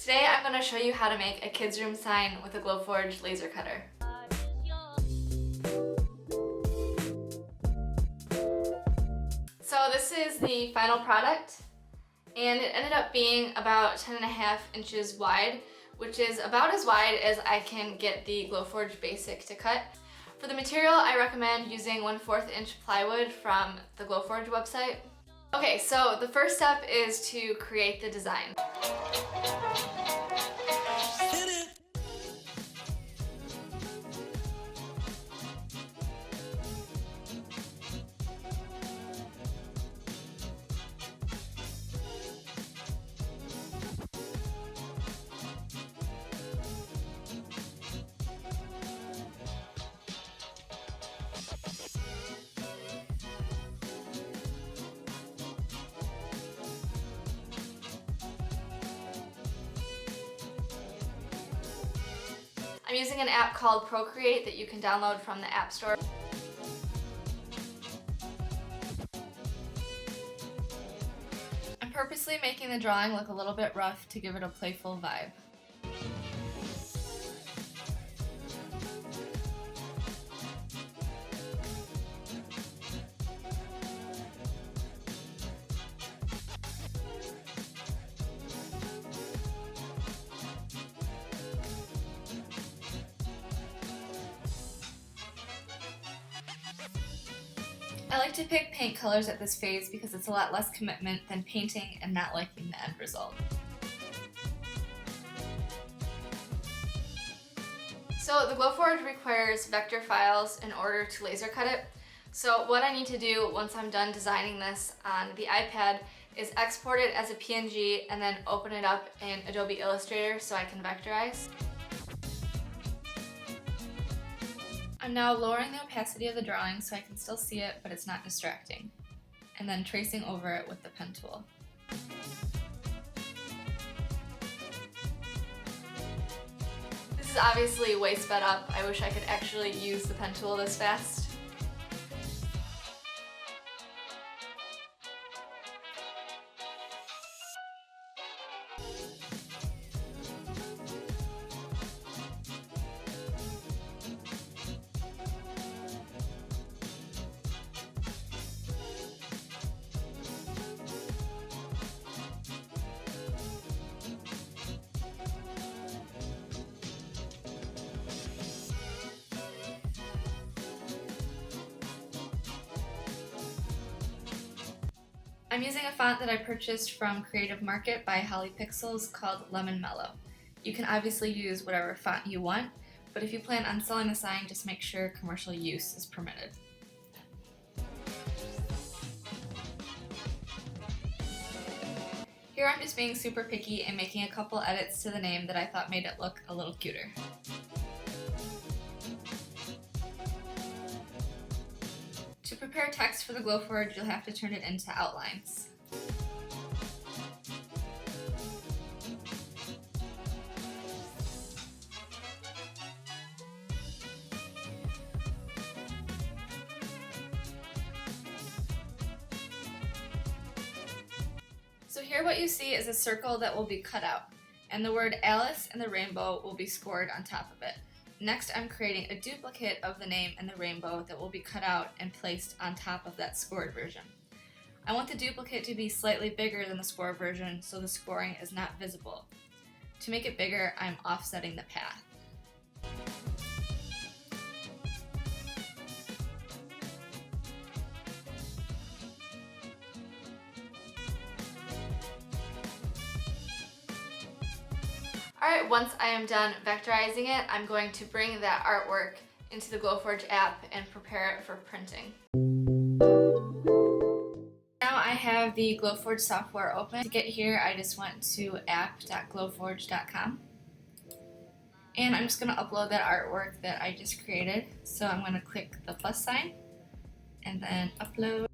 Today I'm going to show you how to make a kids room sign with a Glowforge laser cutter. So this is the final product, and it ended up being about 10.5 inches wide, which is about as wide as I can get the Glowforge Basic to cut. For the material, I recommend using 1/4 inch plywood from the Glowforge website. Okay, so the first step is to create the design. I'm using an app called Procreate that you can download from the App Store. I'm purposely making the drawing look a little bit rough to give it a playful vibe. I like to pick paint colors at this phase because it's a lot less commitment than painting and not liking the end result. So the Glowforge requires vector files in order to laser cut it. So what I need to do once I'm done designing this on the iPad is export it as a PNG and then open it up in Adobe Illustrator so I can vectorize. I'm now lowering the opacity of the drawing so I can still see it, but it's not distracting, and then tracing over it with the pen tool. This is obviously way sped up. I wish I could actually use the pen tool this fast. I'm using a font that I purchased from Creative Market by Holly Pixels called Lemon Mellow. You can obviously use whatever font you want, but if you plan on selling the sign, just make sure commercial use is permitted. Here I'm just being super picky and making a couple edits to the name that I thought made it look a little cuter. To prepare text for the Glowforge, you'll have to turn it into outlines. So here what you see is a circle that will be cut out, and the word Alice and the rainbow will be scored on top of it. Next, I'm creating a duplicate of the name and the rainbow that will be cut out and placed on top of that scored version. I want the duplicate to be slightly bigger than the score version so the scoring is not visible. To make it bigger, I'm offsetting the path. Alright, once I am done vectorizing it, I'm going to bring that artwork into the Glowforge app and prepare it for printing. Now I have the Glowforge software open. To get here, I just went to app.glowforge.com. And I'm just going to upload that artwork that I just created. So I'm going to click the plus sign and then upload.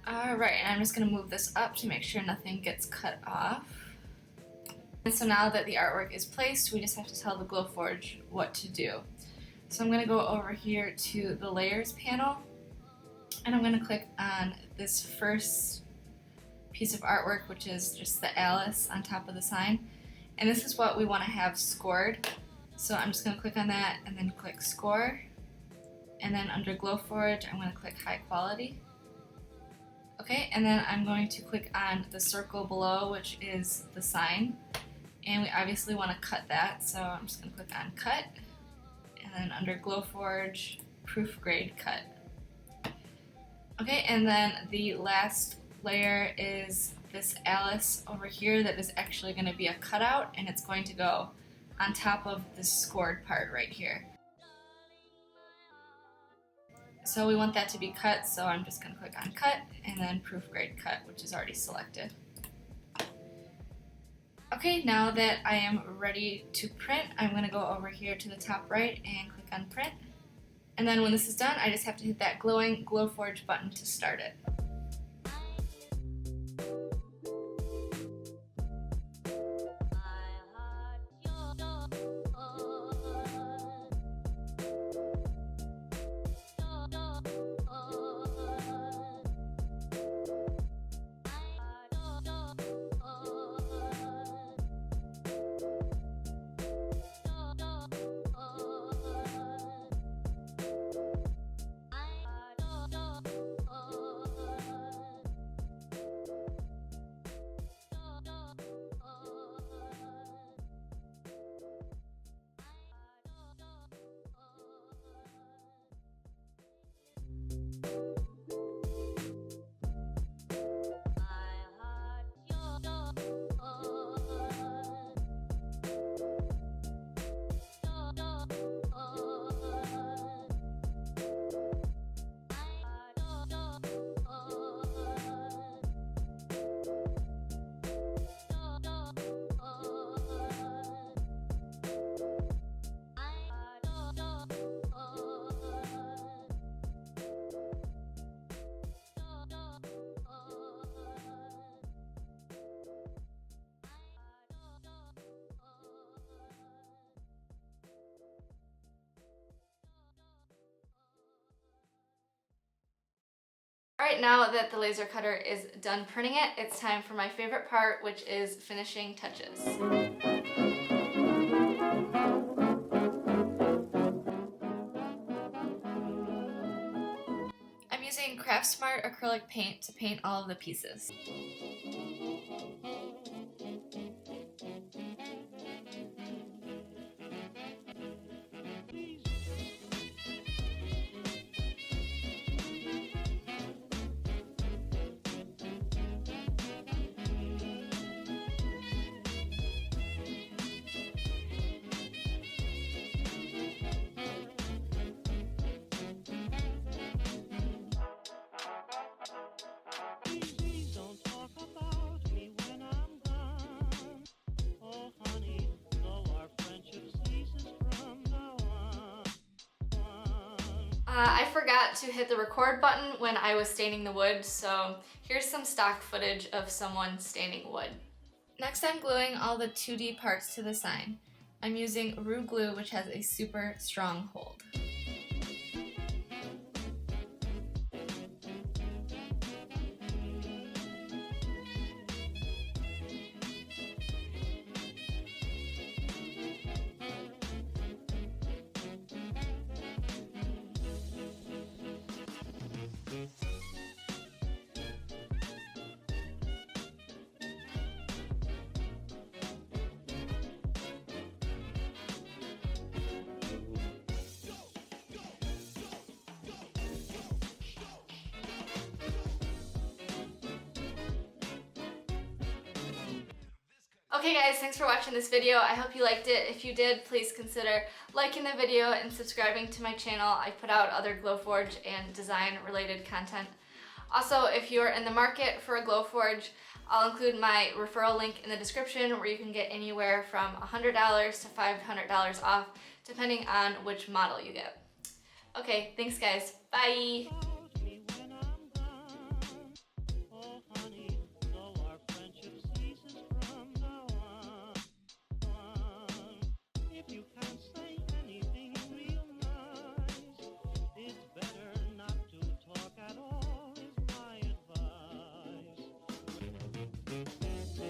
Alright, and I'm just going to move this up to make sure nothing gets cut off. And so now that the artwork is placed, we just have to tell the Glowforge what to do. So I'm going to go over here to the layers panel, and I'm going to click on this first piece of artwork, which is just the Alice on top of the sign. And this is what we want to have scored. So I'm just going to click on that and then click score. And then under Glowforge, I'm going to click high quality. Okay, and then I'm going to click on the circle below, which is the sign. And we obviously want to cut that, so I'm just going to click on cut. And then under Glowforge, proof grade cut. Okay, and then the last layer is this Alice over here that is actually going to be a cutout, and it's going to go on top of this scored part right here. So we want that to be cut, so I'm just going to click on cut and then proof grade cut, which is already selected. Okay, now that I am ready to print, I'm going to go over here to the top right and click on print. And then when this is done, I just have to hit that glowing Glowforge button to start it. Alright, now that the laser cutter is done printing it, it's time for my favorite part, which is finishing touches. I'm using Craftsmart acrylic paint to paint all of the pieces. I forgot to hit the record button when I was staining the wood, so here's some stock footage of someone staining wood. Next, I'm gluing all the 2D parts to the sign. I'm using Rue glue, which has a super strong hold. Okay guys, thanks for watching this video. I hope you liked it. If you did, please consider liking the video and subscribing to my channel. I put out other Glowforge and design related content. Also, if you're in the market for a Glowforge, I'll include my referral link in the description where you can get anywhere from $100 to $500 off, depending on which model you get. Okay, thanks guys. Bye!